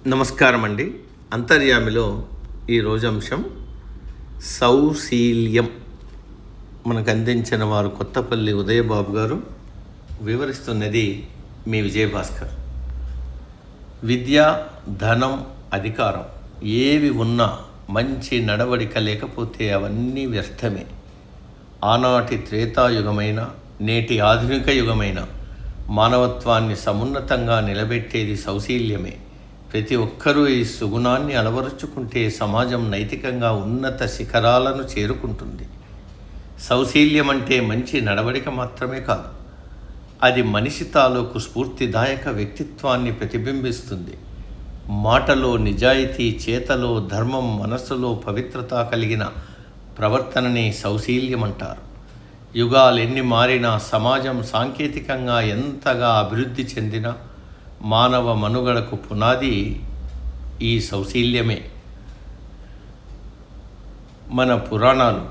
నమస్కారం అండి. అంతర్యామిలో ఈరోజు అంశం సౌశీల్యం. మనకు అందించిన వారు కొత్తపల్లి ఉదయబాబు గారు. వివరిస్తున్నది మీ విజయభాస్కర్. విద్య, ధనం, అధికారం ఏవి ఉన్నా మంచి నడవడిక లేకపోతే అవన్నీ వ్యర్థమే. ఆనాటి త్రేతాయుగమైన నేటి ఆధునిక యుగమైన మానవత్వాన్ని సమున్నతంగా నిలబెట్టేది సౌశీల్యమే. ప్రతి ఒక్కరూ ఈ సుగుణాన్ని అలవరుచుకుంటే సమాజం నైతికంగా ఉన్నత శిఖరాలను చేరుకుంటుంది. సౌశీల్యం అంటే మంచి నడవడిక మాత్రమే కాదు, అది మనిషి తాలూకు స్ఫూర్తిదాయక వ్యక్తిత్వాన్ని ప్రతిబింబిస్తుంది. మాటలో నిజాయితీ, చేతలో ధర్మం, మనస్సులో పవిత్రత కలిగిన ప్రవర్తనని సౌశీల్యం అంటారు. యుగాలెన్ని మారినా, సమాజం సాంకేతికంగా ఎంతగా అభివృద్ధి చెందినా మానవ మనుగడకు పునాది ఈ సౌశీల్యమే. మన పురాణాలు,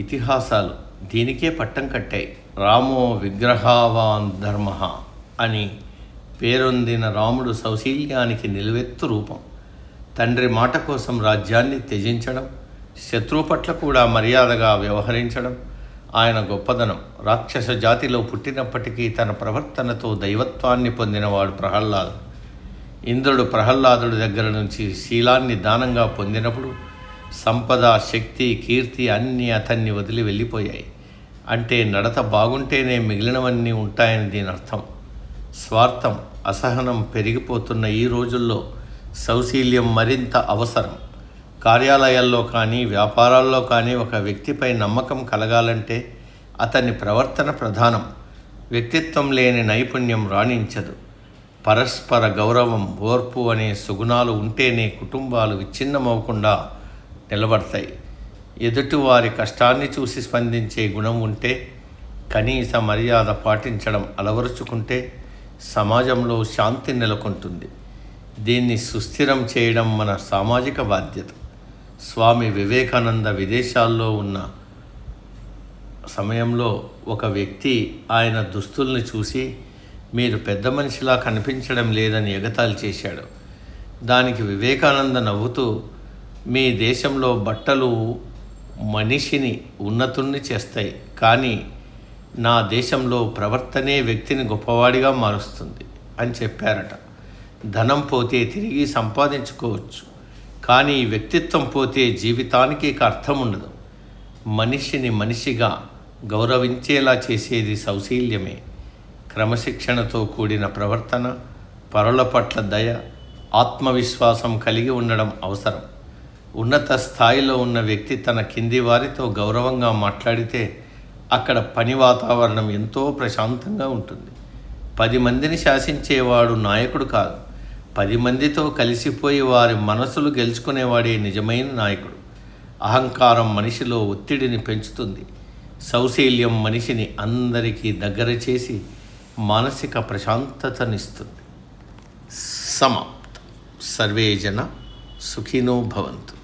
ఇతిహాసాలు దీనికే పట్టం కట్టాయి. రామో విగ్రహావాన్ ధర్మ అని పేరొందిన రాముడు సౌశీల్యానికి నిలువెత్తు రూపం. తండ్రి మాట కోసం రాజ్యాన్ని త్యజించడం, శత్రువు పట్ల కూడా మర్యాదగా వ్యవహరించడం ఆయన గొప్పదనం. రాక్షస జాతిలో పుట్టినప్పటికీ తన ప్రవర్తనతో దైవత్వాన్ని పొందినవాడు ప్రహ్లాదుడు. ఇంద్రుడు ప్రహ్లాదుడి దగ్గర నుంచి శీలాన్ని దానంగా పొందినప్పుడు సంపద, శక్తి, కీర్తి అన్నీ అతన్ని వదిలి వెళ్ళిపోయాయి. అంటే నడత బాగుంటేనే మిగిలినవన్నీ ఉంటాయని దీని అర్థం. స్వార్థం, అసహనం పెరిగిపోతున్న ఈ రోజుల్లో సౌశీల్యం మరింత అవసరం. కార్యాలయాల్లో కానీ, వ్యాపారాల్లో కానీ ఒక వ్యక్తిపై నమ్మకం కలగాలంటే అతని ప్రవర్తన ప్రధానం. వ్యక్తిత్వం లేని నైపుణ్యం రాణించదు. పరస్పర గౌరవం, ఓర్పు అనే సుగుణాలు ఉంటేనే కుటుంబాలు విచ్ఛిన్నమవకుండా నిలబడతాయి. ఎదుటివారి కష్టాన్ని చూసి స్పందించే గుణం ఉంటే, కనీస మర్యాద పాటించడం అలవరుచుకుంటే సమాజంలో శాంతి నెలకొంటుంది. దీన్ని సుస్థిరం చేయడం మన సామాజిక బాధ్యత. స్వామి వివేకానంద విదేశాల్లో ఉన్న సమయంలో ఒక వ్యక్తి ఆయన దుస్తుల్ని చూసి మీరు పెద్ద మనిషిలా కనిపించడం లేదని ఎగతాళి చేశాడు. దానికి వివేకానంద నవ్వుతూ, మీ దేశంలో బట్టలు మనిషిని ఉన్నతుణ్ణి చేస్తాయి, కానీ నా దేశంలో ప్రవర్తనే వ్యక్తిని గొప్పవాడిగా మారుస్తుంది అని చెప్పారట. ధనం పోతే తిరిగి సంపాదించుకోవచ్చు, కానీ వ్యక్తిత్వం పోతే జీవితానికి ఇక అర్థం ఉండదు. మనిషిని మనిషిగా గౌరవించేలా చేసేది సౌశీల్యమే. క్రమశిక్షణతో కూడిన ప్రవర్తన, పరుల పట్ల దయ, ఆత్మవిశ్వాసం కలిగి ఉండడం అవసరం. ఉన్నత స్థాయిలో ఉన్న వ్యక్తి తన కింది వారితో గౌరవంగా మాట్లాడితే అక్కడ పని వాతావరణం ఎంతో ప్రశాంతంగా ఉంటుంది. 10 మందిని శాసించేవాడు నాయకుడు కాదు, 10 మందితో కలిసిపోయి వారి మనసులు గెలుచుకునేవాడే నిజమైన నాయకుడు. అహంకారం మనిషిలో ఒత్తిడిని పెంచుతుంది. సౌశీల్యం మనిషిని అందరికీ దగ్గర చేసి మానసిక ప్రశాంతతనిస్తుంది. సమాప్తం. సర్వే జన సుఖినో భవంతు.